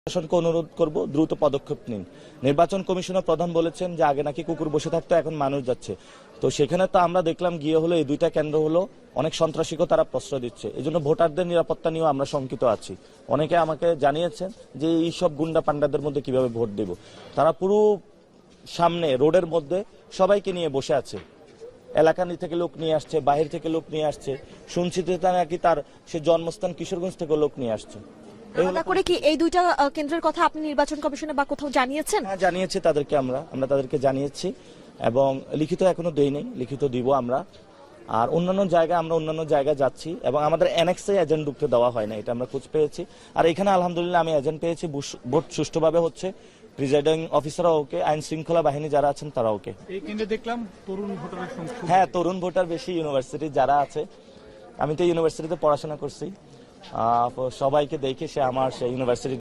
প্রশাসনকে অনুরোধ করব দ্রুত পদক্ষেপ নিন। নির্বাচন কমিশনার প্রধান বলেছেন যে আগে নাকি কুকুর বসে থাকতো, এখন মানুষ যাচ্ছে। তো সেখানে তো আমরা দেখলাম গিয়ে হলো এই দুইটা কেন্দ্র হলো অনেক সন্ত্রাসীকে তারা প্রশ্রয় দিচ্ছে। এই জন্য ভোটারদের নিরাপত্তা নিয়েও আমরা শঙ্কিত আছি। অনেকে আমাকে জানিয়েছেন যে এই সব গুন্ডা পান্ডাদের মধ্যে কিভাবে ভোট দেব। তারা পুরো সামনে রোডের মধ্যে সবাইকে নিয়ে বসে আছে। এলাকা থেকে লোক নিয়ে আসছে, বাহির থেকে লোক নিয়ে আসছে। শুনছি যে নাকি তার সে জন্মস্থান কিশোরগঞ্জ থেকে লোক নিয়ে আসছে। আলাদা করে কি এই দুইটা কেন্দ্রের কথা আপনি নির্বাচন কমিশনে বা কোথাও জানিয়েছেন? হ্যাঁ, জানিয়েছি তাদেরকে, আমরা তাদেরকে জানিয়েছি এবং লিখিত এখনো দেই নাই, লিখিত দিব আমরা। আর অন্যান্য জায়গায় যাচ্ছি এবং আমাদের এনএক্সে এজেন্ট ঢুকতে দেওয়া হয় না, এটা আমরা খোঁজ পেয়েছি। আর এখানে আলহামদুলিল্লাহ আমি এজেন্ট পেয়েছি, ভোট সুষ্ঠুভাবে হচ্ছে। প্রিজাইডিং অফিসারও ওকে, আইন শৃঙ্খলা বাহিনী যারা আছেন তারা ওকে। এই কেন্দ্রে দেখলাম তরুণ ভোটারের সংখ্যা। হ্যাঁ, তরুণ ভোটার বেশি ইউনিভার্সিটি যারা আছে। আমি তো ইউনিভার্সিটিতে পড়াশোনা করছি, সবাইকে দেখে সে আমার সেই ইউনিভার্সিটি